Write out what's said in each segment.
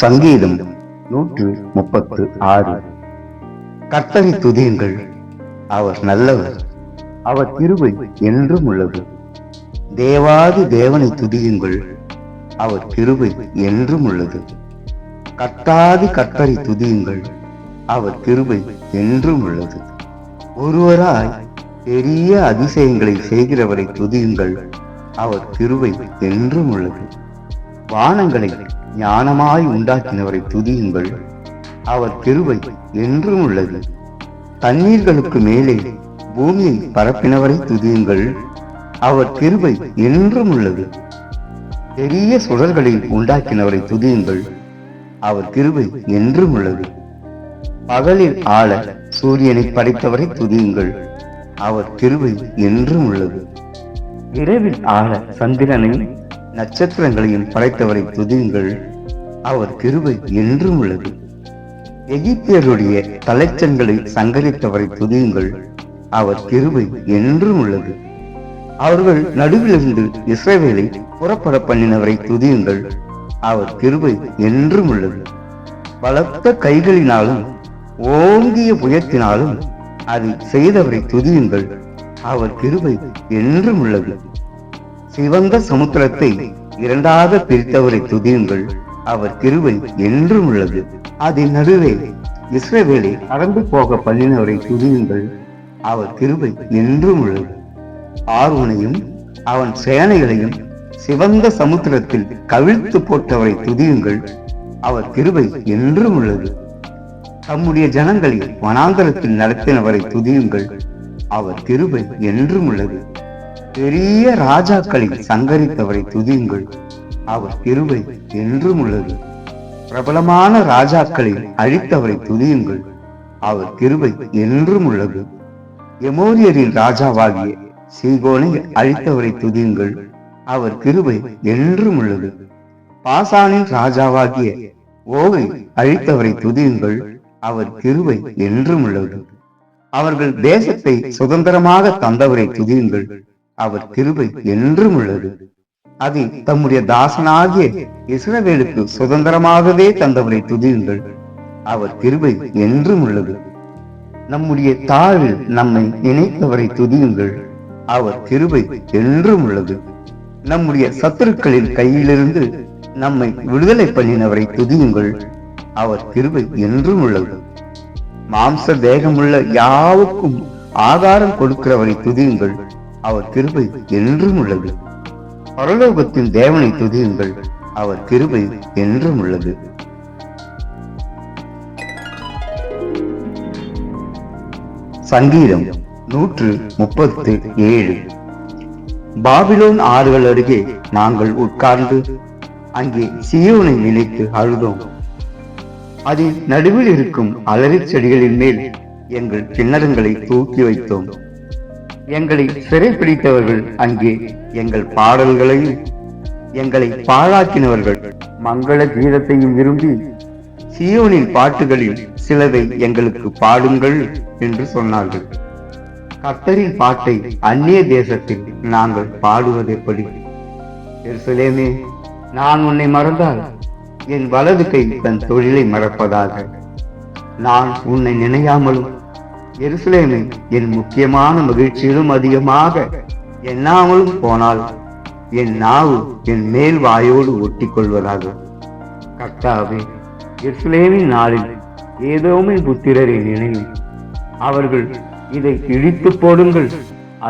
சங்கீதம் 136. கர்த்தரை துதியுங்கள், அவர் நல்லவர், அவர் கிருபை என்றும் உள்ளது. தேவாதி தேவனை துதியுங்கள், அவர் கிருபை என்றும் உள்ளது. கர்த்தாதி கர்த்தரை துதியுங்கள், அவர் கிருபை என்றும் உள்ளது. ஒருவராய் பெரிய அதிசயங்களை செய்கிறவரை துதியுங்கள், அவர் கிருபை என்றும் உள்ளது. வானங்களை ஞானமாய் உண்டாக்கினவரை துதியுங்கள், அவர் கிருபை என்றும் உள்ளது. தண்ணீர்களுக்கு மேலே பூமியை பரப்பினவரை துதியுங்கள், அவர் கிருபை என்றும் உள்ளது. பெரிய சுடர்களை உண்டாக்கினவரை துதியுங்கள், அவர் கிருபை என்றும் உள்ளது. பகலில் ஆள சூரியனை படைத்தவரை துதியுங்கள், அவர் கிருபை என்றும் உள்ளது. இரவில் ஆள சந்திரனையும் நட்சத்திரங்களையும் படைத்தவரை துதியுங்கள், அவர் கிருபை என்றும் உள்ளது. எகிப்தியருடைய தலைச்சன்களை சங்கரித்தவரை துதியுங்கள், அவர் கிருபை என்றும் உள்ளது. அவர்கள் நடுவிலிருந்து இஸ்ரவேலை புறப்பட பண்ணினவரை துதியுங்கள், அவர் கிருபை என்றும் உள்ளது. பலத்த கைகளினாலும் ஓங்கிய புயத்தினாலும் அதை செய்தவரை துதியுங்கள், அவர் கிருபை என்றும் உள்ளது. சிவந்த சமுத்திரத்தை இரண்டாக பிரித்தவரை துதியுங்கள், அவர் கிருபை என்றும் உள்ளது. அதன் நடுவே இஸ்ரவேலை கடந்து போக பண்ணினவரை துதியுங்கள், அவர் கிருபை என்றும் உள்ளது. ஆரோனையும் அவன் சேனைகளையும் சிவந்த சமுத்திரத்தில் கவிழ்த்து போட்டவரை துதியுங்கள், அவர் கிருபை என்றும் உள்ளது. தம்முடைய ஜனங்களை வனாந்தரத்தில் நடத்தினவரை துதியுங்கள், அவர் கிருபை என்றும் உள்ளது. பெரிய ராஜாக்களை சங்கரித்தவரை துதியுங்கள், அவர் கிருபை என்றும் உள்ளது. பிரபலமான ராஜாக்களை அழித்தவரை துதியுங்கள், அவர் கிருபை என்றும் உள்ளது. எமோரியரின் ராஜாவாகிய சீகோனை அழித்தவரை துதியுங்கள், அவர் கிருபை என்றும் உள்ளது. பாசானின் ராஜாவாகிய ஓகை அழித்தவரை துதியுங்கள், அவர் கிருபை என்றும் உள்ளது. அவர்கள் தேசத்தை சுதந்திரமாக தந்தவரை துதியுங்கள், அவர் கிருபை என்றும் உள்ளது. அதை தம்முடைய தாசனாகிய இஸ்ரவேலுக்கு சுதந்திரமாகவே தந்தவரை துதியுங்கள், அவர் கிருபை என்றும் உள்ளது. நம்முடைய தாழில் நம்மை நினைத்தவரை துதியுங்கள், அவர் கிருபை என்றும் உள்ளது. நம்முடைய சத்துருக்களின் கையிலிருந்து நம்மை விடுதலை பண்ணினவரை துதியுங்கள், அவர் கிருபை என்றும் உள்ளது. மாம்ச தேகமுள்ள யாவுக்கும் ஆகாரம் கொடுக்கிறவரை துதியுங்கள், அவர் கிருபை என்றும் உள்ளது. பரலோகத்தின் தேவனை துதியுங்கள், அவர் கிருபை என்றும் உள்ளது. சங்கீதம் 137. பாபிலோன் ஆறுகள் அருகே நாங்கள் உட்கார்ந்து அங்கே சீயோனை நினைத்து அழுதோம். அதில் நடுவில் இருக்கும் அலரி செடிகளின் மேல் எங்கள் கிண்ணறங்களை தூக்கி வைத்தோம். எங்களை சிறைப்பிடித்தவர்கள் அங்கே எங்கள் பாடல்களையும் எங்களை பாழாக்கினவர்கள் மங்கள கீதத்தையும் விரும்பி சீயோனின் பாட்டுகளில் சிலதை எங்களுக்கு பாடுங்கள் என்று சொன்னார்கள். கர்த்தரின் பாட்டை அந்நிய தேசத்தில் நாங்கள் பாடுவதெப்படி? எருசலேமே, நான் உன்னை மறந்தால் என் வலது கை தன் தொழிலை மறப்பதாக. நான் உன்னை நினையாமலும் எருசலேமை என் முக்கியமான மகிழ்ச்சியிலும் அதிகமாக எண்ணாமலும் போனால் என் நாவு என் மேல் வாயோடு ஒட்டி கொள்வதாக. கர்த்தாவே, எருசலேமின் நாளில் ஏதோமின் புத்திரரை நினைவு. அவர்கள் இதை இடித்து போடுங்கள்,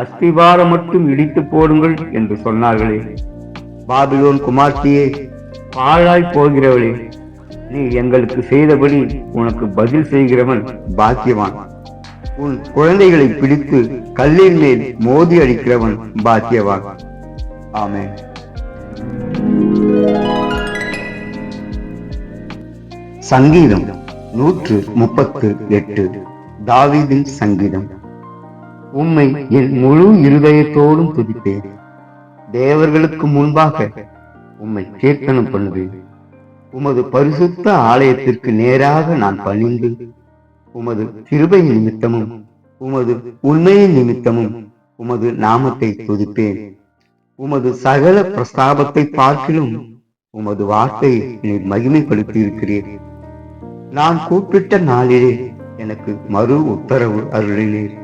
அஸ்திவாரம் மட்டும் இடித்து போடுங்கள் என்று சொன்னார்களே. பாபிலோன் குமார்த்தியே, பாழாய் போகிறவளே, நீ எங்களுக்கு செய்தபடி உனக்கு பதில் செய்கிறவன் பாக்கியவான். உன் குழந்தைகளை பிடித்து கல்லின் மேல் மோதி அடிக்கிறவன் பாக்கியவான். ஆமென். சங்கீதம் 138. தாவீதின் சங்கீதம். உம்மை என் முழு இருதயத்தோடும் துதிப்பேன். தேவர்களுக்கு முன்பாக உம்மை கீர்த்தனம் பண்ணுவேன். உமது பரிசுத்த ஆலயத்திற்கு நேராக நான் பணிந்து உமது கிருபை நிமித்தமும் உமது உண்மையின் நிமித்தமும் உமது நாமத்தை துதிப்பேன். உமது சகல பிரஸ்தாபத்தை பார்க்கிலும் உமது வார்த்தையை நீர் மகிமைப்படுத்தி இருக்கிறீர். நான் கூப்பிட்ட நாளிலே எனக்கு மறு உத்தரவு அருளினீர்.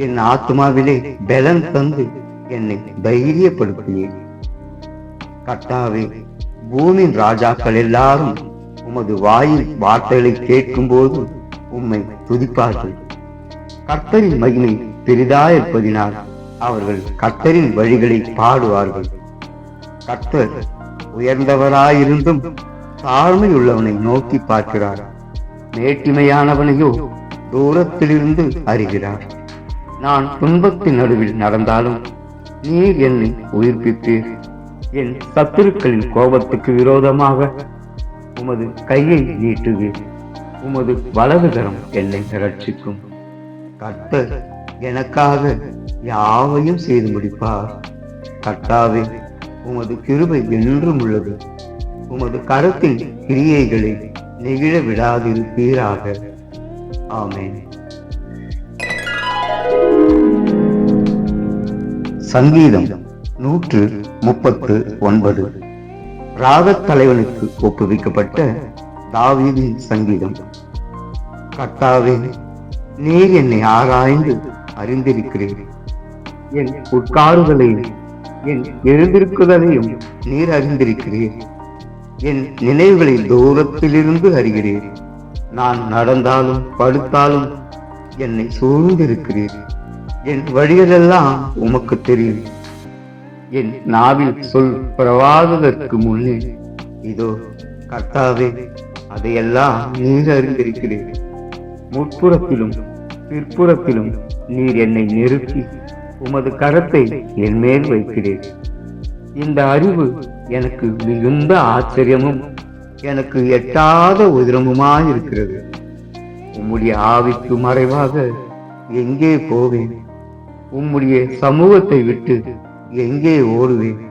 என் ஆத்மாவிலே பலன் தந்து என்னை தைரியப்படுத்தினீர். கர்த்தாவே, பூமியின் ராஜாக்கள் எல்லாரும் உமது வாயின் வார்த்தைகளை கேட்கும் போது உம்மை துதிப்பார்கள். கர்த்தரின் மகிமை பெரிதாயிருப்பதினால் அவர்கள் கர்த்தரின் வழிகளை பாடுவார்கள். கர்த்தர் உயர்ந்தவராயிருந்தும் தாழ்மை உள்ளவனை நோக்கி பார்க்கிறார். மேட்டிமையானவனையோ தூரத்திலிருந்து அறிகிறார். நான் துன்பத்தின் நடுவில் நடந்தாலும் நீர் என்னை உயிர்ப்பித்தீர். என் சத்துருக்களின் கோபத்துக்கு விரோதமாக உமது கையை நீட்டுவீர். உமது வலதுகரம் என்னை ரட்சிக்கும். கர்த்தர் எனக்காக யாவையும் செய்து முடிப்பார். கர்த்தாவே, உமது கிருபை என்றும் உள்ளது. உமது கரத்தின் கிரியைகளை நெகிழ விடாதிருப்பீராக. ஆமென். சங்கீதம் 139. ராகத் தலைவனுக்கு ஒப்புவிக்கப்பட்ட தாவீதின் சங்கீதம். கர்த்தாவே, நீர் என்னை ஆராய்ந்து அறிந்திருக்கிறீர். என் உட்காருதலையும் என் எழுந்திருக்குதலையும் நீர் அறிந்திருக்கிறீர். என் நினைவுகளை தூரத்திலிருந்து அறிகிறீர். நான் நடந்தாலும் படுத்தாலும் என்னை சூழ்ந்திருக்கிறீர். என் வழிகளெல்லாம் உமக்கு தெரியும். என் நாவில் சொல் பிறவாததற்கு முன்னே இதோ கர்த்தாவே, அதையெல்லாம் நீர் அறிந்திருக்கிறீர். முற்புறத்திலும் பிற்புறத்திலும் நீர் என்னை நெருக்கி உமது கரத்தை என் மேல் வைக்கிறீர். இந்த அறிவு எனக்கு மிகுந்த ஆச்சரியமும் எனக்கு எட்டாத உதிரமுமாயிருக்கிறது. உம்முடைய ஆவிக்கு மறைவாக எங்கே போவேன்? உம்முடைய சமூகத்தை விட்டு எங்கே ஓடுவேன்?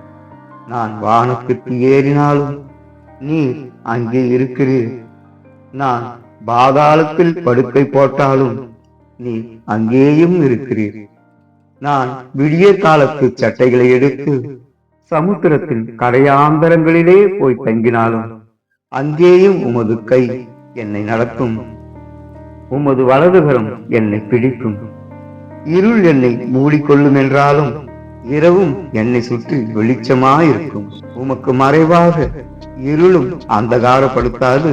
நான் வானத்திற்கு ஏறினாலும் நீர் அங்கே இருக்கிறீர். நான் பாதாளத்தில் படுக்கை போட்டாலும் நீர் அங்கேயும் இருக்கிறீர். நான் விடிய காலத்து சட்டைகளை எடுத்து சமுத்திரத்தின் கரையாந்தரங்களிலே போய் தங்கினாலும் அங்கேயும் உமது கை என்னை நடத்தும். உமது வலதுகரம் என்னை பிடிக்கும். இருள் என்னை மூடிக்கொள்ளும் என்றாலும் இரவும் என்னை சுற்றி வெளிச்சமாயிருக்கும். உமக்கு மறைவாக இருளும் அந்தகாரப்படுத்தாது.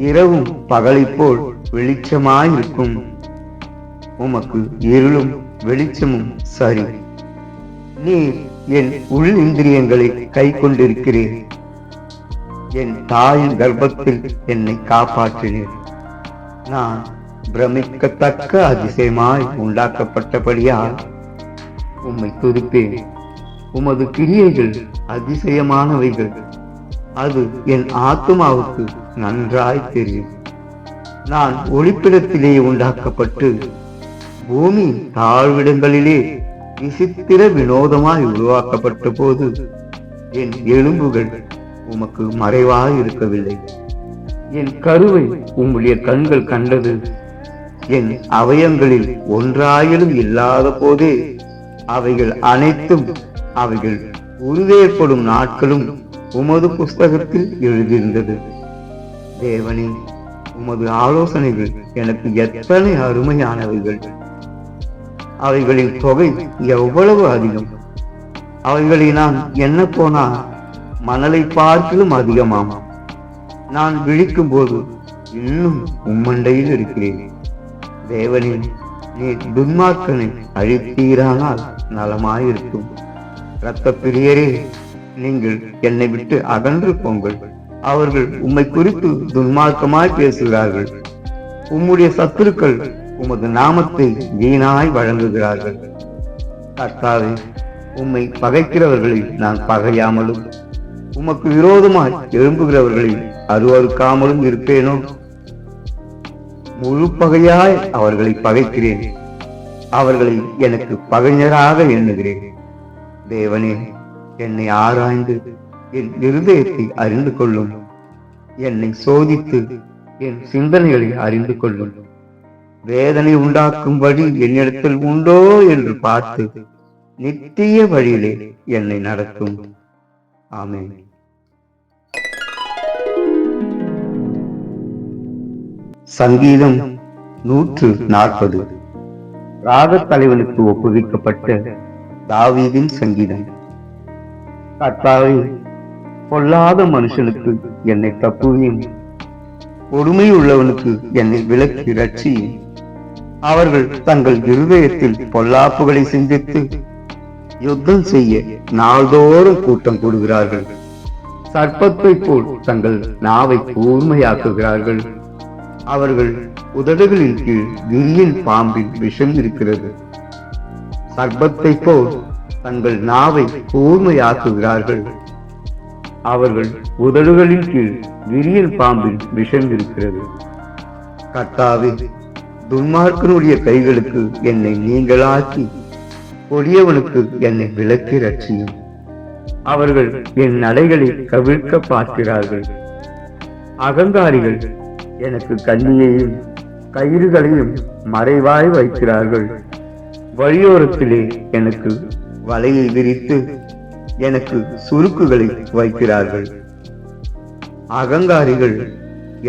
இரவும் பகலை போல் வெளிச்சமாயிருக்கும். உமக்கு இருளும் வெளிச்சமும் சரி. நீர் என் உள் இந்திரியங்களை கை கொண்டிருக்கிறீர். என் தாயின் கர்ப்பத்தில் என்னை காப்பாற்றினீர். நான் பிரமிக்கத்தக்க அதிசயமாய் உண்டாக்கப்பட்டபடியால் உம்மை துதிப்பேன். உமது கிரியைகள் அதிசயமானவைகள். அது என் ஆத்துமாவுக்கு நன்றாய் தெரியும். நான் ஒளிப்பிடத்திலே உண்டாக்கப்பட்டு பூமி தாழ்விடங்களிலே விசித்திர வினோதமாய் உருவாக்கப்பட்ட போது என் எலும்புகள் உமக்கு மறைவாய் இருக்கவில்லை. என் கருவை உம்முடைய கண்கள் கண்டது. என் அவயங்களில் ஒன்றாயிலும் இல்லாத போதே அவைகள் அனைத்தும் அவைகள் உறுதியப்படும் நாட்களும் உமது புஸ்தகத்தில் எழுதியிருந்தது. தேவனே, உமது ஆலோசனைகள் எனக்கு எத்தனை அருமையானவைகள்! அவைகளின் தொகை எவ்வளவு அதிகம்! அவைகளை நான் என்ன போனா மணலை பார்க்கிலும் அதிகமாம். நான் விழிக்கும் போது இன்னும் உம்மண்டையில் இருக்கிறேன். தேவனே, நீ துன்மார்க்கனை அழித்தீரானால் நலமாயிருக்கும். இரத்த பிரியரே, நீங்கள் என்னை விட்டு அகன்று போங்கள். அவர்கள் உம்மை குறித்து துன்மார்க்கமாய் பேசுகிறார்கள். உம்முடைய சத்துருக்கள் உமது நாமத்தை வீணாய் வழங்குகிறார்கள். கர்த்தாவே, உம்மை பகைக்கிறவர்களை நான் பகையாமலும் உமக்கு விரோதமாய் எழும்புகிறவர்களை அருவறுக்காமலும் இருப்பேனோ? முழு பகையாய் அவர்களை பகைக்கிறேன். அவர்களை எனக்கு பகைஞராக எண்ணுகிறேன். தேவனே, என்னை ஆராய்ந்து என் இருதயத்தை அறிந்து கொள்ளும். என்னை சோதித்து என் சிந்தனைகளை அறிந்து கொள்ளும். வேதனை உண்டாக்கும்படி என்னிடத்தில் உண்டோ என்று பார்த்து நித்திய வழியிலே என்னை நடத்தும். ஆமென். சங்கீதம் 140. ராகத் தலைவனுக்கு ஒப்புவிக்கப்பட்ட தாவீதின் சங்கீதம். கர்த்தாவே, பொல்லாத மனுஷனுக்கு என்னை தப்புவியும், கொடுமை உள்ளவனுக்கு என்னை விலக்கி ரட்சியும். அவர்கள் தங்கள் இருதயத்தில் பொல்லாப்புகளை சிந்தித்து யுத்தம் செய்ய நாள்தோறும் கூட்டம் கூடுகிறார்கள். சர்ப்பத்தை போல் தங்கள் நாவை கூர்மையாக்குகிறார்கள். அவர்கள் உதடுகளின் கீழ் விரியன் பாம்பின் விஷம் இருக்கிறது. சர்ப்பத்தை போல் தங்கள் நாவை கூர்மையாக்குகிறார்கள். அவர்கள் உதடுகளின் கீழ் விரியன் பாம்பின் விஷம் இருக்கிறது. கர்த்தாவே, துன்மார்க்கனுடைய கைகளுக்கு என்னை நீங்களாக்கி, கொடியவனுக்கு என்னை விலக்கி ரட்சியும். அவர்கள் என் நடைகளை கவிழ்க்க பார்க்கிறார்கள். அகங்காரிகள் எனக்கு கண்ணியையும் கயிறுகளையும் மறைவாய் வைக்கிறார்கள். வழியோரத்திலே எனக்கு வலையை விரித்து எனக்கு சுருக்குகளை வைக்கிறார்கள். அகங்காரிகள்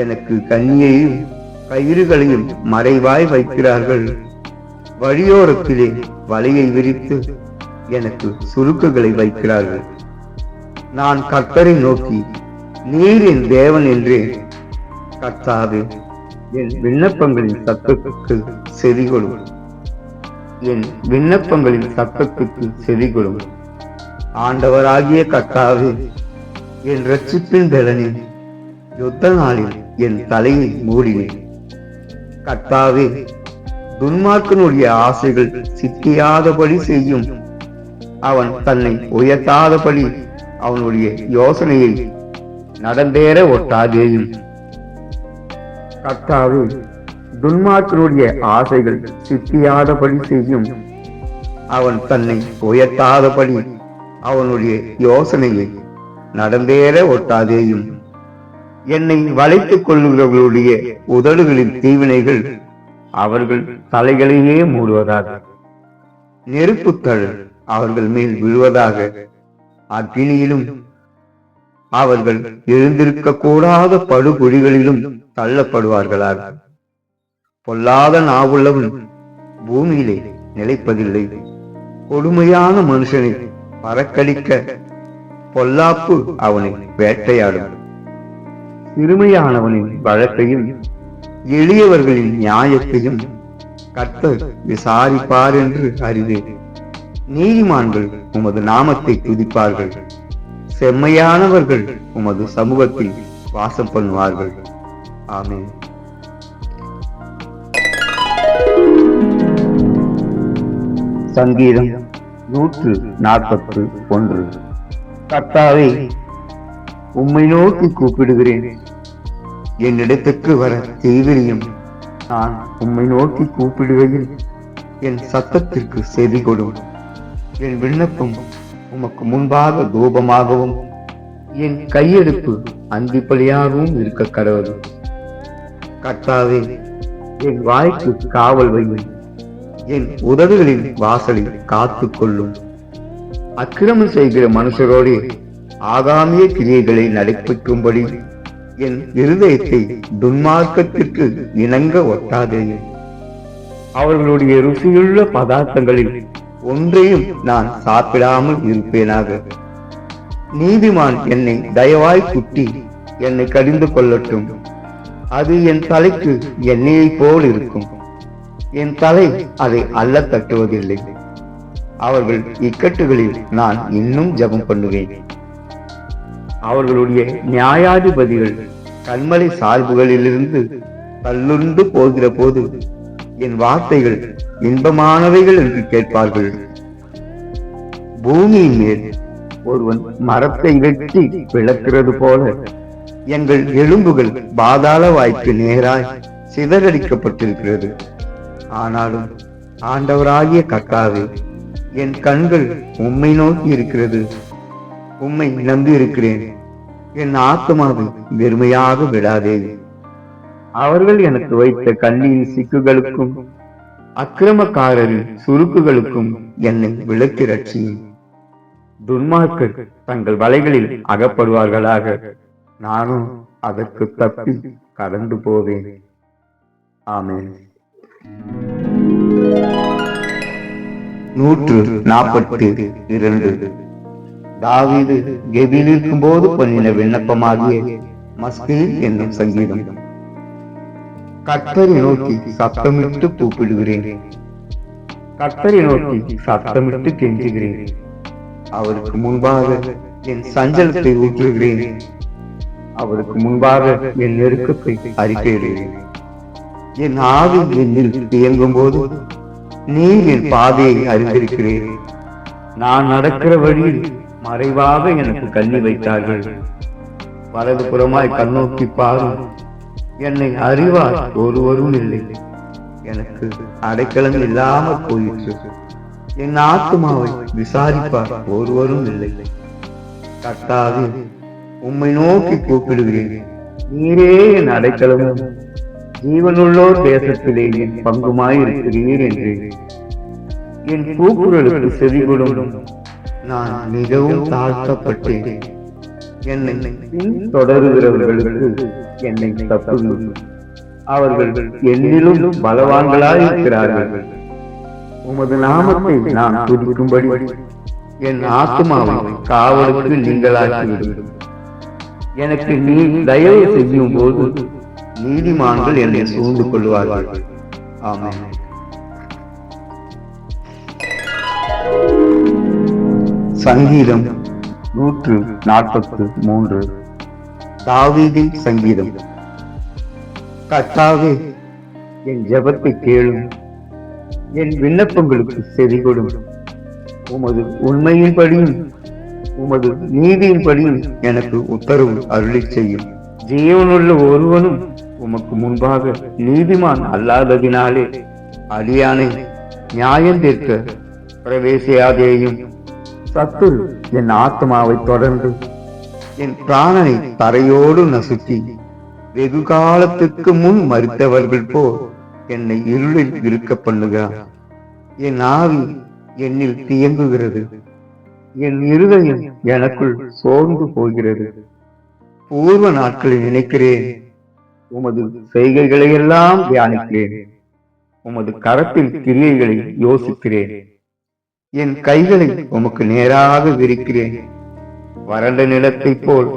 எனக்கு கண்ணியையும் கயிறுகளையும் மறைவாய் வைக்கிறார்கள். வழியோரத்திலே வலையை விரித்து எனக்கு சுருக்குகளை வைக்கிறார்கள். நான் கர்த்தரை நோக்கி, நீர் என் தேவன் என்றேன். கர்த்தாவே, என் விண்ணப்பங்களின் சத்தத்துக்கு செவிகொடும். என் விண்ணப்பங்களின் சத்தத்துக்கு செவிகொடும். ஆண்டவராகிய கர்த்தாவே, என் இரட்சிப்பின் பலனே, யுத்த நாளில் என் தலையை மூடினேன். கர்த்தாவே, துன்மார்க்கனுடைய ஆசைகள் சித்தியாதபடி செய்யும். அவன் தன்னை உயர்த்தாதபடி அவனுடைய யோசனையை நடந்தேற ஒட்டாதேயும். கர்த்தாவே, துன்மார்க்கனுடைய ஆசைகள் சித்தியாதபடி செய்யும். அவன் தன்னை உயர்த்தாதபடி அவனுடைய யோசனையை நடந்தேற ஒட்டாதேயும். என்னை வளைத்துக் கொள்ளுகிறவர்களுடைய உதடுகளின் தீவினைகள் அவர்கள் தலைகளையே மூடுவதாக. நெருப்புத்தழல் அவர்கள் மேல் விழுவதாக. அக்கினியிலும் அவர்கள் எழுந்திருக்க கூடாத படுகுழிகளிலும் தள்ளப்படுவார்களாக. பொல்லாத நாவுள்ளவன் பூமியிலே நிலைப்பதில்லை. கொடுமையான மனுஷனை பறக்கடிக்க பொல்லாப்பு அவனை வேட்டையாடும். சிறுமையானவனின் வழக்கையும் எளியவர்களின் நியாயத்தையும் கர்த்தர் விசாரிப்பார் என்று அறிவேன். நீதிமான்கள் உமது நாமத்தை துதிப்பார்கள். செம்மையானவர்கள் உமது சமூகத்தில் வாசம் பண்ணுவார்கள். ஆமென். சங்கீதம் 141. கர்த்தாவே, உம்மை நோக்கி கூப்பிடுகிறேன். என்னிடத்துக்கு வர தீவிரியும். நான் உம்மை நோக்கி கூப்பிடுகையில் என் சத்தத்திற்கு செவி கொடும். என் விண்ணப்பம் உமக்கு முன்பாக தூபமாகவும் என் கையெடுப்பு அந்திப்பலியாகவும் இருக்க கடவுள். கர்த்தாவே, என் வாய்க்கு காவல் வையும். என் உதடுகளின் வாசலை காத்து கொள்ளும். அக்கிரமம் செய்கிற மனுஷரோடு ஆகாமிய கிரியைகளை நடைபெற்றும்படி என் இருதயத்தை துன்மார்க்கத்திற்கு இணங்க ஒட்டாதேயும். அவர்களுடைய ருசியுள்ள பதார்த்தங்களில் ஒன்றையும் நான் சாப்பிடாமல் இருப்பேனாக. நீதிமான் என்னை தயவாய் குட்டி என்னை கடிந்து கொள்ளட்டும். அது என் தலைக்கு எண்ணெயை போல் இருக்கும். என் தலை அதை அல்ல தட்டுவதில்லை. அவர்கள் இக்கட்டுகளில் நான் இன்னும் ஜெபம் பண்ணுவேன். அவர்களுடைய நியாயாதிபதிகள் கண்மலை சார்புகளிலிருந்து கல்லுண்டு போகிற போது என் வார்த்தைகள் இன்பமானவைகள் என்று கேட்பார்கள். பூமியின் மேல் ஒருவன் மரத்தை வெட்டி விளக்குறது போல எங்கள் எலும்புகள் பாதாள வாய்க்கு நேராய் சிதறடிக்கப்பட்டிருக்கிறது. ஆனாலும் ஆண்டவராகிய கர்த்தாவே, என் கண்கள் உம்மை நோக்கி இருக்கிறது. உம்மை நம்பி இருக்கிறேன். என் ஆத்துமாவை வெறுமையாக விடாதே. அவர்கள் எனக்கு வைத்த கண்ணியின் சிக்குகளுக்கும் அக்கிரமக்காரரின் சுருக்குகளுக்கும் என்னை விலக்கி ரட்சியும். துன்மார்க்கர் தங்கள் வலைகளில் அகப்படுவார்களாக. நானும் அதற்கு தப்பி கடந்து போவேன். ஆமென். 142 தாவீது கெபியில் இருக்கும்போது பண்ணின விண்ணப்பமாகிய மஸ்கில் என்னும் சங்கீதம். கர்த்தரை நோக்கி சத்தமிட்டு கூப்பிடுகிறேன், கர்த்தரை நோக்கி சத்தமிட்டு கெஞ்சுகிறேன். அவருக்கு முன்பாக என் சஞ்சலத்தை ஊற்றுகிறேன், அவருக்கு முன்பாக என் நெருக்கத்தை அறிக்கையிடுகிறேன். என் ஆவி என்னில் தியங்கும் போது நீர் என் பாதையை அறிந்திருக்கிறேன். நான் நடக்கிற வழியில் மறைவாக எனக்கு கண்ணி வைத்தார்கள். வலது புறமாய் கண்ணோக்கி பாரும், என்னை அறிவார் ஒருவரும் இல்லை. எனக்கு அடைக்கலம் இல்லாமல் போயிற்று. என் ஆத்துமாவை விசாரிப்பார் ஒருவரும் இல்லை. கர்த்தாவே, உம்மை நோக்கி கூப்பிடுகிறேன். நீரே என் அடைக்கலமும் ஜீவனுள்ளோர் தேசத்திலே என் பங்குமாய் இருக்கிறீர் என்று என் கூக்குரலுக்கு செவிகொடும். நான் மிகவும் தாழ்த்தப்பட்டேன். என்னை தொடருகிறவர்களுக்கு என்னை தப்புங்கள். அவர்கள் என்னிலும் பலவான்களாயிருக்கிறார்கள். உமது நாமத்தை நான் துதிக்கும்படி என் ஆத்துமாவை காவலுக்கு நீங்களாக்கிவிடும். எனக்கு நீ தயவு செய்யும் போது நீதிமான்கள் என்னை சூழ்ந்து கொள்வார்கள். ஆமென். சங்கீதம் 143 தாவீதின் சங்கீதம். கர்த்தாவே, என் ஜெபத்தை கேளும், என் விண்ணப்பங்களுக்கு செவிகொடும். உமது உண்மையின்படியும் உமது நீதியின்படியும் எனக்கு உத்தரவு அருளி செய்யும். ஜீவனுள்ள ஒருவனும் உமக்கு முன்பாக நீதிமான் அல்லாததினாலே அடியானை நியாயம் தீர்க்க பிரவேசியாதேயும். சத்துரு என் ஆத்மாவை தொடர்ந்து என் பிராணனை தரையோடு நசுக்கி வெகு காலத்துக்கு முன் மரித்தவர்கள் போல் என்னை இருளில் இருக்க பண்ணுகிறார். என் ஆவி என்னில் தியங்குகிறது, என் இருதயம் எனக்குள் சோர்ந்து போகிறது. பூர்வ நாட்களை நினைக்கிறேன், உமது செய்கைகளை எல்லாம் தியானிக்கிறேன், உமது கரத்தின் கிரியைகளை யோசிக்கிறேன். என் கைகளை உமக்கு நேராக விரிக்கிறேன். வறண்ட நிலத்தை போல்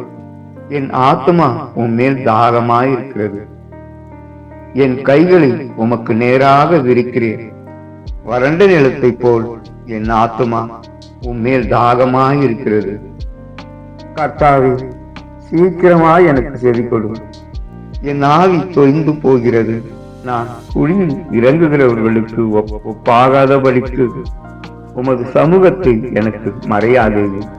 என் ஆத்மா உம்மேல் தாகமாயிருக்கிறது. என் கைகளை உமக்கு நேராக விரிக்கிறேன். வறண்ட நிலத்தை போல் என் ஆத்மா உம்மேல் தாகமாயிருக்கிறது. கர்த்தாவே, சீக்கிரமாய் எனக்கு செவி கொடு. என் ஆவி தொய்ந்து போகிறது. நான் குழியில் இறங்குகிறவர்களுக்கு ஒப்பாகாதபடிக்கு உமது சமூகத்தை எனக்கு மறையாதேயும்.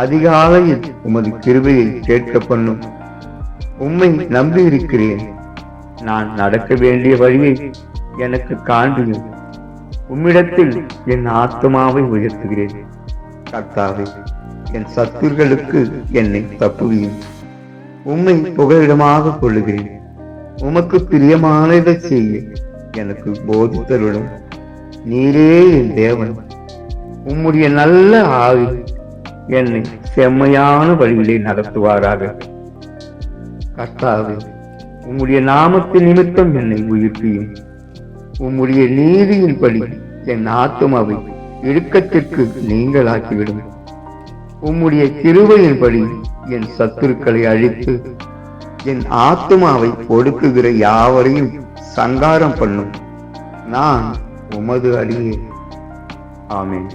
அதிகாலையில் உமது கிருபையை கேட்க பண்ணும். உம்மை நம்பி இருக்கிறேன். நான் நடக்க வேண்டிய வழியை எனக்கு காண்பியும். உம்மிடத்தில் என் ஆத்மாவை உயர்த்துகிறேன். கர்த்தாவே, என் சத்துர்களுக்கு என்னை தப்புவியும். உம்மை புகலிடமாக கொள்ளுகிறேன். உமக்கு பிரியமானதை செய்ய எனக்கு போதித்தருளும். நீரே என் தேவன். உம்முடைய நல்ல ஆவி என்னை செம்மையான வழியிலே நடத்துவாராக. கர்த்தாவே, உம்முடைய நாமத்தின் நிமித்தம் என்னை உயிர்ப்பியும். உம்முடைய நீதியின்படி என் ஆத்துமாவை இடுக்கத்திற்கு நீங்களாக்கிவிடும். உம்முடைய கிருபையின்படி என் சத்துருக்களை அழித்து என் ஆத்துமாவை ஒடுக்குகிற யாவரையும் சங்காரம் பண்ணும். நான் உமது அடியே. ஆமென்.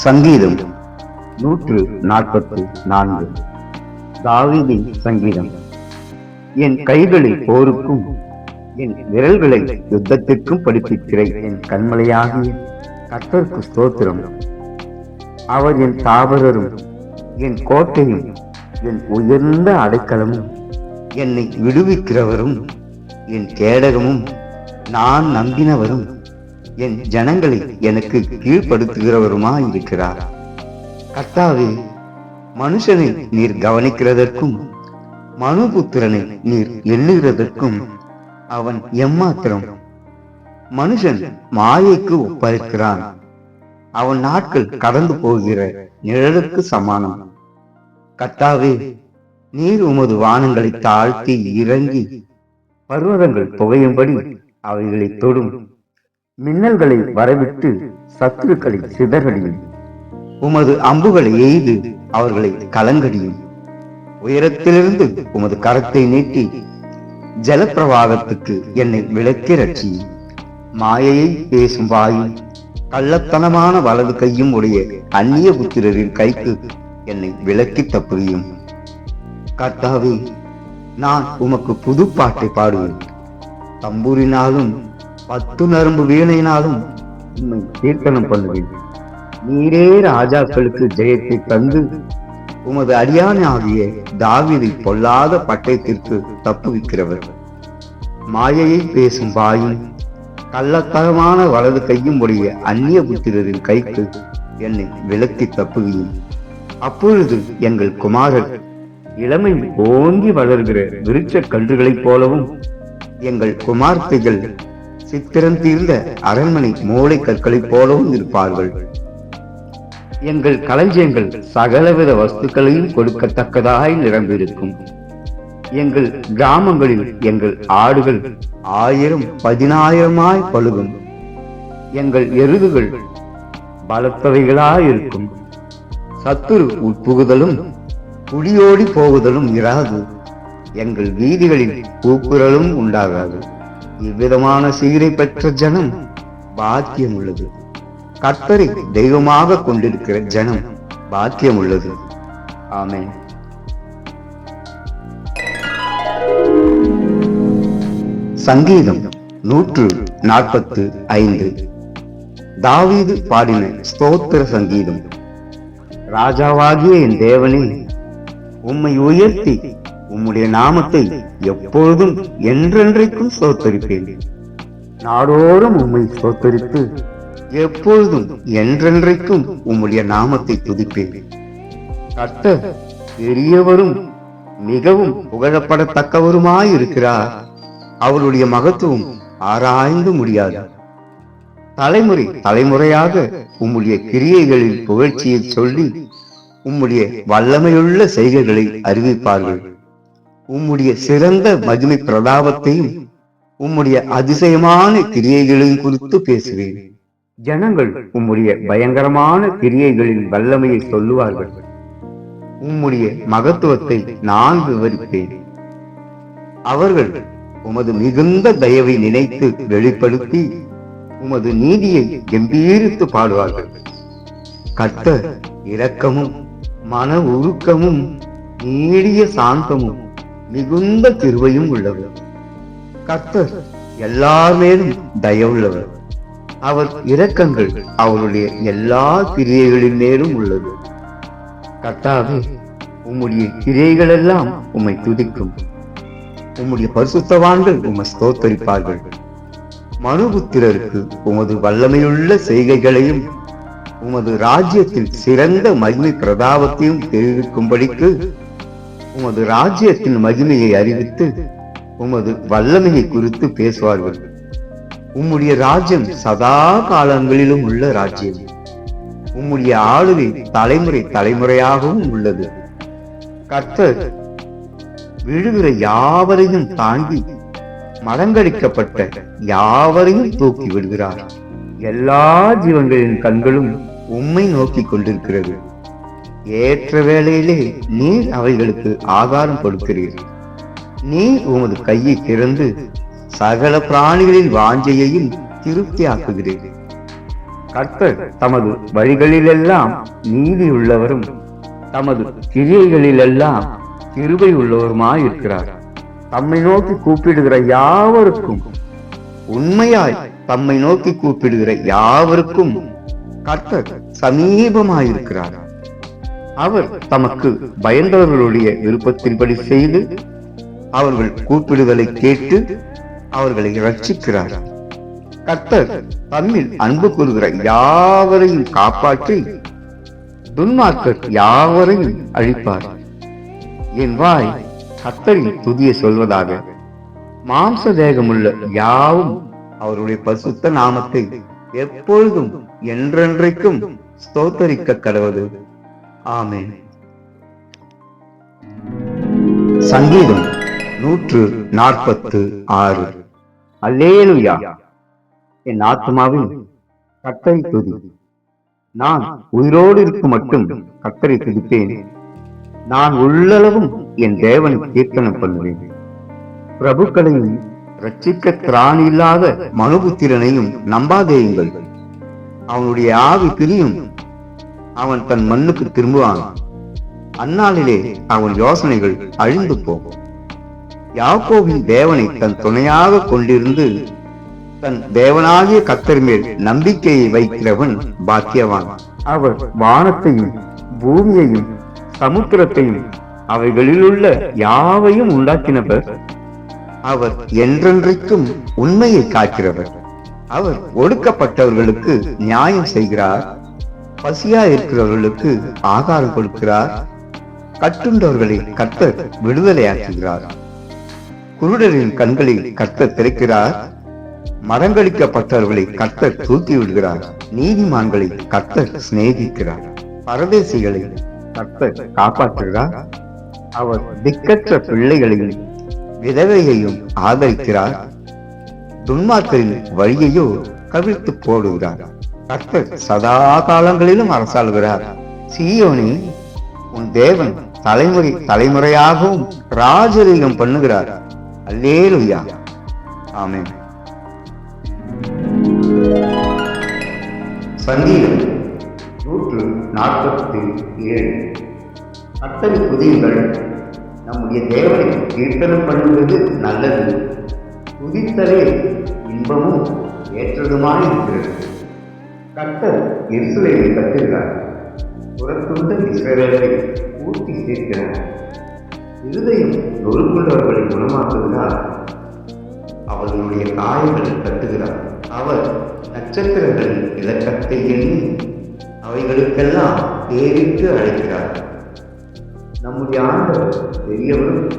சங்கீதம் 144 தாவீதின் சங்கீதம். என் கைகளை போருக்கும் என் விரல்களை யுத்தத்திற்கும் படிப்பிக்கிற என் கண்மலையாகிய கர்த்தருக்கு ஸ்தோத்திரம். அவர் என் தாபரரும் என் கோட்டையும் என் உயர்ந்த அடைக்கலமும் என்னை விடுவிக்கிறவரும் என் கேடகமும் நான் நம்பினவரும் என் ஜனங்களை எனக்கு கீழ்ப்படுத்துகிறவருமாயிருக்கிறார். கர்த்தாவே, மனுஷனை நீர் கவனிக்கிறதற்கும் மனுபுத்திரனை நீர் எண்ணுகிறதற்கும் அவன் எம்மாத்திரம். மனுஷன் மாயைக்கு ஒப்பளிக்கிறான். அவன் நாட்கள் கடந்து போகிற நிழலுக்கு சமானம். கர்த்தாவே, நீர் உமது வானங்களை தாழ்த்தி இறங்கி பர்வதங்கள் புகையும்படி அவைகளை தொடும். மின்னல்களை வரவிட்டு சத்துருக்களை சிதறடியும். உமது அம்புகளை எய்து அவர்களை கலங்கடியும். உயரத்திலிருந்து உமது கரத்தை நீட்டி ஜலப்பிரவாகத்துக்கு என்னை விலக்கி ரட்சியும். மாயையை பேசும் வாயும் கள்ளத்தனமான வலது கையும் உடைய அந்நிய புத்திரரின் கைக்கு என்னை விலக்கி தப்புவியும். கர்த்தாவே, நான் உமக்கு புது பாட்டை பாடுவேன். தம்பூரினாலும் 10 நரம்பு வீணையினாலும் உம்மை கீர்த்தனம் பண்ணுவேன். நீரே ராஜாக்களுக்கு ஜெயத்தை தந்து உமது அடியானாகிய தாவீதை பொல்லாத பட்டயத்திற்கு தப்புவிக்கிறவர். மாயையை பேசும் வாயும் கள்ளத்தனமான வலது கையும் உடைய அந்நிய புத்திரரின் கைக்கு என்னை விலக்கி தப்புவியும். அப்பொழுது எங்கள் குமாரர் இளமை ஓங்கி வளர்கிற விருட்ச கன்றுகளைப் போலவும், எங்கள் குமார்த்தைகள் சித்திரம் தீர்ந்த அரண்மனை மூளை கற்களைப் போலவும் இருப்பார்கள். எங்கள் களஞ்சியங்கள் சகலவித வஸ்துக்களையும் கொடுக்கத்தக்கதாய் நிரம்பியிருக்கும். எங்கள் கிராமங்களில் எங்கள் ஆடுகள் 1000 10,000 பழுகும். எங்கள் எருதுகள் பலத்தவைகளாயிருக்கும். சத்துரு உட்புகுதலும் குடியோடி போகுதலும் இராது. எங்கள் வீதிகளில் கூக்குரலும் உண்டாகாது. இவ்விதமான சீரை பெற்ற ஜனம் பாக்கியம் உள்ளது. கர்த்தரை தெய்வமாக கொண்டிருக்கிற ஜனம் பாக்கியம் உள்ளது. ஆமென். சங்கீதம் 145. தாவீது பாடின ஸ்தோத்திர சங்கீதம். ராஜாவாகிய என் தேவனே, உம்மை உயர்த்தி உம்முடைய நாமத்தை எப்பொழுதும் என்றென்றைக்கும் ஸ்தோத்தரிப்பேன். நாடோறும் உம்மை ஸ்தோத்தரித்து எப்பொழுதும் என்றென்றைக்கும் உம்முடைய நாமத்தை துதிப்பேன். கர்த்தர் பெரியவரும் மிகவும் புகழப்படத்தக்கவருமாயிருக்கிறார். அவருடைய மகத்துவம் ஆராய்ந்து முடியாது. தலைமுறை தலைமுறையாக உம்முடைய கிரியைகளில் புகழ்ச்சியை சொல்லி உம்முடைய வல்லமையுள்ள செய்கைகளை அறிவிப்பார்கள். உம்முடைய சிறந்த மகிமை பிரதாபத்தையும் உம்முடைய அதிசயமான கிரியைகளையும் குறித்து பேசுவேன். ஜனங்கள் உம்முடைய பயங்கரமான கிரியைகளின் வல்லமையை சொல்லுவார்கள். உம்முடைய மகத்துவத்தை நான் விவரிப்பேன். அவர்கள் உமது மிகுந்த தயவை நினைத்து வெளிப்படுத்தி உமது நீதியை கம்பீரித்து பாடுவார்கள். கர்த்தர் இரக்கமும் மன உருக்கமும் நீடிய சாந்தமும் மிகுந்த கிருபையும் உள்ளவர். கர்த்தர் எல்லார் மேலும் தயவுள்ளவர். அவர் இரக்கங்கள் அவருடைய எல்லா கிரியைகளின் மேலும் உள்ளது. கர்த்தாவே, உம்முடைய கிரியைகள் எல்லாம் உம்மை துதிக்கும். உம்முடைய பரிசுத்தவான்கள் உம்மை ஸ்தோத்தரிப்பார்கள். மனுபுத்திரருக்கு உமது வல்லமையுள்ள செய்கைகளையும் உமது ராஜ்யத்தில் சிறந்த மகிமை பிரதாபத்தையும் தெரிவிக்கும்படிக்கு உமது ராஜ்யத்தின் மகிமையை அறிவித்து உமது வல்லமையை குறித்து பேசுவார்கள். உம்முடைய ராஜ்யம் சதா காலங்களிலும் உள்ள ராஜ்யம். உம்முடைய ஆளுகை தலைமுறை தலைமுறையாகவும் உள்ளது. கர்த்தர் விழுகிற யாவரையும் தாங்கி மடங்கடிக்கப்பட்ட யாவரையும் தூக்கி விடுகிறார். எல்லா ஜீவன்களின் கண்களும் உம்மை நோக்கி கொண்டிருக்கிறது. ஏற்ற வேளையிலே நீர் அவைகளுக்கு ஆகாரம் கொடுக்கிறீர். நீர் உமது கையை திறந்து சகல பிராணிகளின் வாஞ்சையையும் திருப்தியாக்குகிறீர். கர்த்தர் தமது வழிகளிலெல்லாம் நீதி உள்ளவரும் தமது கிரியைகளிலெல்லாம் கிருபை உள்ளவருமாயிருக்கிறார். தம்மை நோக்கி கூப்பிடுகிற யாவருக்கும், உண்மையாய் தம்மை நோக்கி கூப்பிடுகிற யாவருக்கும் கர்த்தர் சமீபமாயிருக்கிறார். அவர் தமக்கு பயந்தவர்களுடைய விருப்பத்தின்படி செய்து அவர்கள் கூப்பிடுதலை கேட்டு அவர்களை ரட்சிக்கிறார். கர்த்தர் தம்மில் அன்பு கூறுகிற யாவரையும் காப்பாற்றி துன்மார்க்கர் யாவரையும் அழிப்பார். என் வாய் கர்த்தரின் துதியை சொல்வதாக. மாம்ச தேகமுள்ள யாவும் அவருடைய பரிசுத்த நாமத்தை எப்பொழுதும் என்றென்றைக்கும் ஸ்தோத்தரிக்க கடவுது. ஆமென். சங்கீதம் 146. அல்லேலூயா. என் ஆத்மாவில் கர்த்தரை துதி. நான் உயிரோடு இருக்கும் மட்டும் கர்த்தரை துதிப்பேன். நான் உள்ளளவும் என் தேவனை கீர்த்தனம் பண்ணுவேன். பிரபுக்களையும் ரட்சிக்க திராணி இல்லாத மனுபுத்திரனையும் நம்பாதேயுங்கள். அவனுடைய ஆவி பிரியும், அவன் தன் மண்ணுக்கு திரும்புவான். அந்நாளிலே அவன் யோசனைகள் அழிந்து போகும். யாக்கோபின் தேவனை தன் துணையாக கொண்டிருந்து தன் தேவனாகிய கர்த்தர் மேல் நம்பிக்கையை வைக்கிறவன் பாக்கியவான். அவர் வானத்தையும் பூமியையும் சமுத்திரத்தையும் அவைகளிலுள்ள யாவையும் உண்டாக்கினவர். அவர் என்றென்றைக்கும் உண்மையை காக்கிறவர். அவர் ஒடுக்கப்பட்டவர்களுக்கு நியாயம் செய்கிறார். பசியா இருக்கிறவர்களுக்கு ஆகாரம் கொடுக்கிறார். கட்டுண்டவர்களை கர்த்தர் விடுதலையாக்குகிறார். குருடரின் கண்களை கர்த்தர் திறக்கிறார். மரங்களிக்கப்பட்டவர்களை கர்த்தர் தூக்கி விடுகிறார். நீதிமான்களை கர்த்தர் சிநேகிக்கிறார். பரதேசிகளை கர்த்தர் காப்பாற்றுகிறார். அவர் திக்கற்ற பிள்ளைகளையும் விதவையையும் ஆதரிக்கிறார். துன்மார்க்கரின் வழியையோ கவிழ்த்து போடுகிறார். கர்த்தர் சதா காலங்களிலும் அரசாளுகிறார். சீயோனே, உன் தேவன் தலைமுறை தலைமுறையாகவும் ராஜரீகம் பண்ணுகிறார். அல்லேலூயா. ஆமென். சங்கீதம் 147. கர்த்தரை துதியுங்கள். நம்முடைய தேவனை கீர்த்தனம் பண்ணுவது நல்லது. துதித்தலே இன்பமும் ஏற்றதுமாக இருக்கிறது. கர்த்தர் எருசலேமை கட்டுகிறார். புறத்துண்ட இஸ்ரவேலை பூர்த்தி சேர்க்கிறார். இருதயம் நொறுங்குள்ளவர்களை குணமாக்குகிறார். அவர்களுடைய காயங்களை கட்டுகிறார். அவர் நட்சத்திரங்களின் இலக்கத்தை எண்ணி அவைகளுக்கெல்லாம் பேரிட்டு அழைக்கிறார். நம்முடைய ஆண்டவர் பெரியவரும்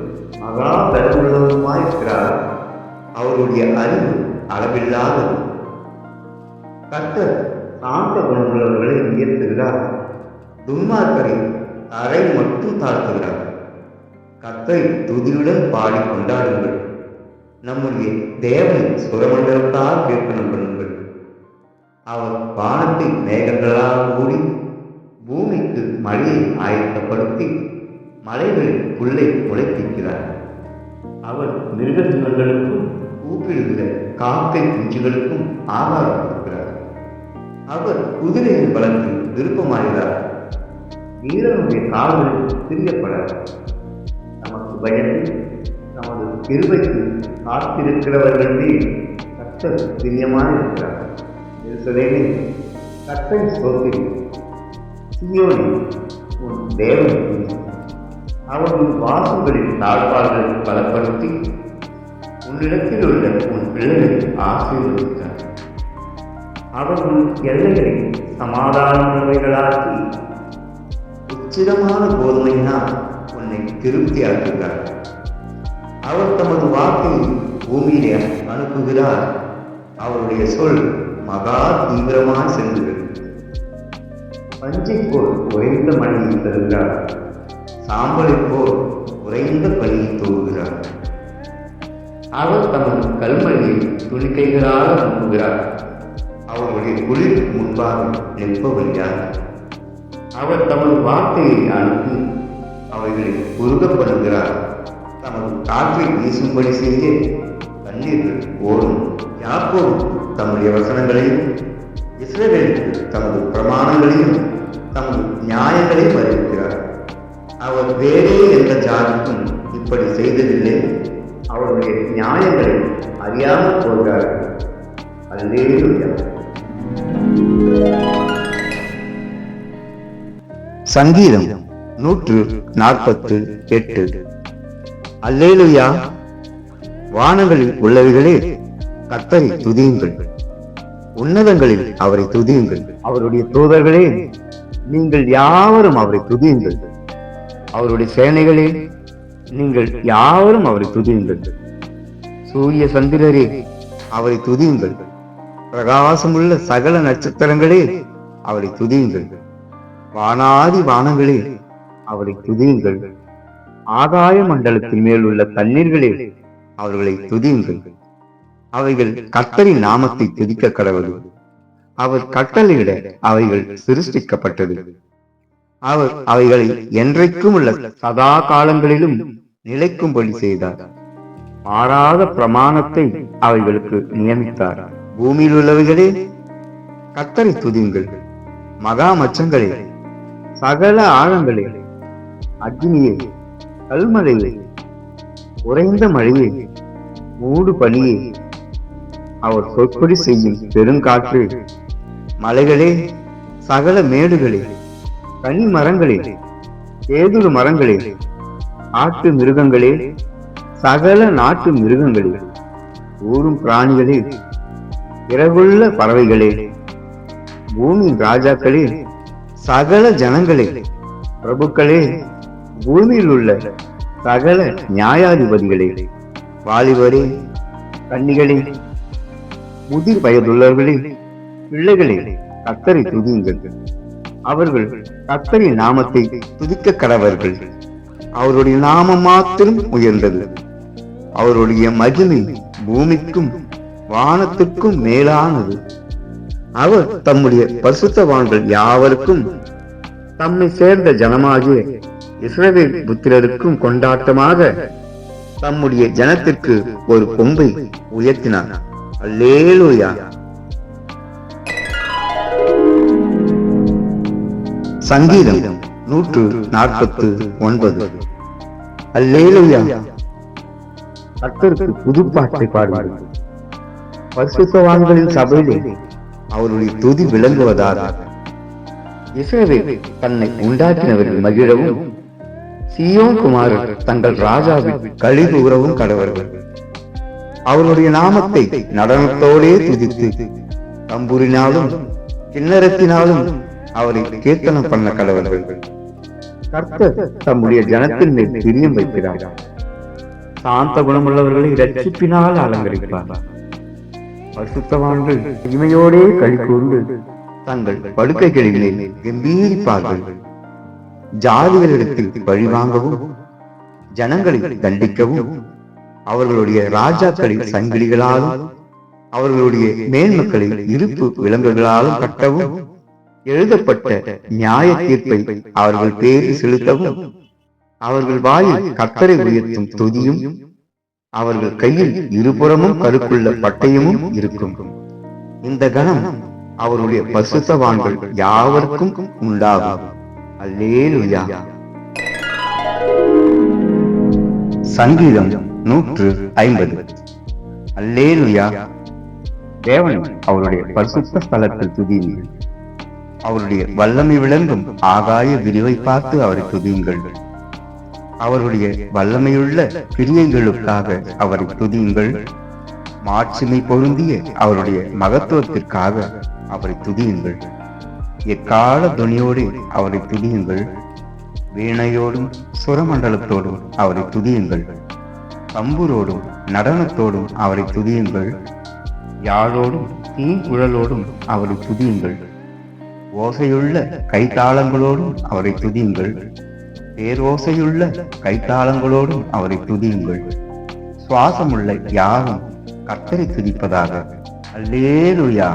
மகா பலமுள்ளவருமாயிருக்கிறார். அவருடைய அறிவு அளவில்லாதது. கர்த்தர் சாந்த குணமுள்ளவர்களை உயர்த்துகிறார். துன்மார்க்கரை தரை மட்டும் தாழ்த்துகிறார். கர்த்தரை துதியுடன் பாடி கொண்டாடுங்கள். நம்முடைய தேவனை சுரமண்டலத்தால் கீர்த்தனம் பண்ணுங்கள். அவர் வானத்தை மேகங்களால் மூடி பூமிக்கு மழையை ஆயத்தப்படுத்தி மலைகளில் புல்லை முளைப்பிக்கிறார். அவர் மிருகஜீவன்களுக்கும் கூப்பிடுகிற காக்கை குஞ்சுகளுக்கும் ஆகாரம் கொடுக்கிறார். அவர் குதிரையின் பலத்தில் விருப்பமாகிறார். வீரனுடைய கால்களில் பிரியப்படார். நமக்கு பயந்து நமது கிருபைக்கு காத்திருக்கிறவர்கள் மீது கர்த்தர் பிரியமாக இருக்கிறார். எருசலேமே, கர்த்தரை ஸ்தோத்திரி. சீயோனே, உன் தேவனை துதி. அவர்கள் வாசல்களின் தாழ்பால்களை பலப்படுத்தி உன்னிடத்தில் உள்ள உன் பிள்ளைகளை ஆசீர்வதித்தார். அவர்கள் எல்லைகளை சமாதானமுள்ளவைகளாக்கி உச்சிதமான கோதுமையினால் உன்னை திருப்தியாக்குகிறார். அவர் தமது வாக்கையை பூமியிலே அனுப்புகிறார். அவருடைய சொல் மகா தீவிரமாக செல்கிறது. பஞ்சை போல் உறைந்த மழையை தருகிறார். சாம்பலை போல் உறைந்த பனியை தூவுகிறார். அவர் தமது கல்மழையை துணிக்கைகளாக அனுப்புகிறார். அவருடைய குளிர் முன்பாக நிற்பவர் யார்? அவர் தமது வார்த்தையை அனுப்பி அவைகளை உருகப்படுகிறார். தமது காற்றை வீசும்படி செய்ய தண்ணீர்கள் ஓடும். யாக்கோபு தம்முடைய வசனங்களையும் இஸ்ரவேலுக்கு தமது பிரமாணங்களையும் தமது நியாயங்களையும் அறிவிக்கிறார். அவர் வேறே எந்த ஜாதிக்கும் இப்படி செய்ததில்லை. அவருடைய நியாயங்களை அறியாமல் போகிறார்கள். அல்லேலூயா. சங்கீதம் 148. அல்லேலூயா. வானங்களில் உள்ளவைகளே, கர்த்தரை துதியுங்கள். உன்னதங்களில் அவரை துதியுங்கள். அவருடைய தூதர்களே, நீங்கள் யாவரும் அவரை துதியுங்கள். அவருடைய சேனைகளே, நீங்கள் யாவரும் அவரை துதியுங்கள். சூரிய சந்திரரே, அவரை துதியுங்கள். பிரகாசமுள்ள சகல நட்சத்திரங்களே, அவரை துதியுங்கள். வானாதி வானங்களே, அவரை துதியுங்கள். ஆகாய மண்டலத்தின் மேல் உள்ள தண்ணீர்களே அவர்களை துதியுங்கள். அவைகள் கர்த்தரின் நாமத்தை துதிக்க கடவுள். அவர் கட்டளையிட அவைகள் சிருஷ்டிக்கப்பட்டது. அவர் அவைகளை என்றைக்கும் உள்ள சதா காலங்களிலும் நிலைக்கும்படி செய்தார். மாறாத பிரமாணத்தை அவைகளுக்கு நியமித்தார். பூமியில் உள்ளவைகளே கர்த்தரை துதியுங்கள். மகா மச்சங்களே, சகல ஆழங்களே, அக்னியே, கல்மழையே, உறைந்த மழையே, மூடு பனியே, அவர் சொற்படி செய்யும் பெருங்காற்று, மலைகளே, சகல மேடுகளே, கனி மரங்களே, கேதுரு மரங்களே, ஆட்டு மிருகங்களே, சகல நாட்டு மிருகங்களே, ஊரும் பிராணிகளே, இறகுள்ள பறவைகளே, பூமியின் ராஜாக்களே, சகல ஜனங்களே, பிரபுக்களே, பூமியில் உள்ள சகல நியாயாதிபதிகளே, வாலிபரே, கன்னிகளே, முதிர் வயதுள்ளவர்களே, பிள்ளைகளே, கர்த்தரை துதியுங்கள். அவர்கள் கர்த்தரின் நாமத்தை துதிக்க கடவர்கள். அவருடைய நாமம் மாத்திரம் உயர்ந்தது. அவருடைய மகிமை பூமிக்கும் வானத்திற்கும் மேலானது. அவர் தம்முடைய பரிசுத்தவான்கள் யாவருக்கும் தம்மை சேர்ந்த ஜனமாகிய இஸ்ரவேல் புத்திரருக்கும் கொண்டாட்டமாக தம்முடைய ஜனத்திற்கு ஒரு கொம்பை உயர்த்தினார். அல்லேலூயா. சங்கீதம் 149. அல்லேலூயா. கர்த்தருக்கு புதுப்பாட்டை பாடுவார்கள். பரிசுத்தவான்களின் சபையிலே அவருடைய துதி விளங்குவதாக. இஸ்ரவேல் தன்னை உண்டாக்கினவர்கள் மகிழவும், சீயோன் குமாரர் தங்கள் ராஜாவில் களி கூறவும் கடவர்கள். அவருடைய நாமத்தை நடனத்தோடே துதித்து தம்புரினாலும் கிண்ணறத்தினாலும் அவரை கீர்த்தனம் பண்ண கடவர்கள். கர்த்தர் தம்முடைய ஜனத்தின் மேல் பிரியம் வைக்கிறார். சாந்த குணமுள்ளவர்களை இரட்சிப்பினால் அலங்கரிப்பார். பரிசுத்தவான்கள் இமையோடே களி கூர்ந்து தங்கள் படுக்கைகளிலே கம்பீரிப்பார்கள். ஜாதிகளிடத்தில் பழிவாங்கவும் ஜனங்களை தண்டிக்கவும் அவர்களுடைய ராஜாக்களின் சங்கிலிகளாலும் அவர்களுடைய மேன்மக்களை இருப்பு விலங்குகளாலும் கட்டவும் எழுதப்பட்ட நியாய தீர்ப்பை அவர்கள் பேரில் செலுத்தவும் அவர்கள் வாயில் கர்த்தரை உயர்த்தும் துதியும் அவர்கள் கையில் இருபுறமும் கருப்புள்ள பட்டயமும் இருக்கும். இந்த கணம் அவருடைய பரிசுத்தவான்கள் யாவருக்கும் உண்டாகும். அல்லேலூயா. சங்கீதம் 150. அல்லேலூயா. தேவனை அவருடைய பரிசுத்த ஸ்தலத்தில் துதியுங்கள். அவருடைய வல்லமை விளங்கும் ஆகாய விரிவை பார்த்து அவரை துதியுங்கள். அவருடைய வல்லமையுள்ள கிரியைகளுக்காக அவரை துதியுங்கள். மாட்சிமை பொருந்திய அவருடைய மகத்துவத்திற்காக அவரை துதியுங்கள். எக்கால துணியோடு அவரை துதியுங்கள். வீணையோடும் சுரமண்டலத்தோடும் அவரை துதியுங்கள். தம்புரோடும் நடனத்தோடும் அவரை துதியுங்கள். யாழோடும் தீங்குழலோடும் அவரை துதியுங்கள். ஓசையுள்ள கைத்தாளங்களோடும் அவரை துதியுங்கள். பேரோசையுள்ள கைத்தாளங்களோடும் அவரை துதியுங்கள். சுவாசமுள்ள யாரும் கர்த்தரை துதிப்பதாக. அல்லேலூயா.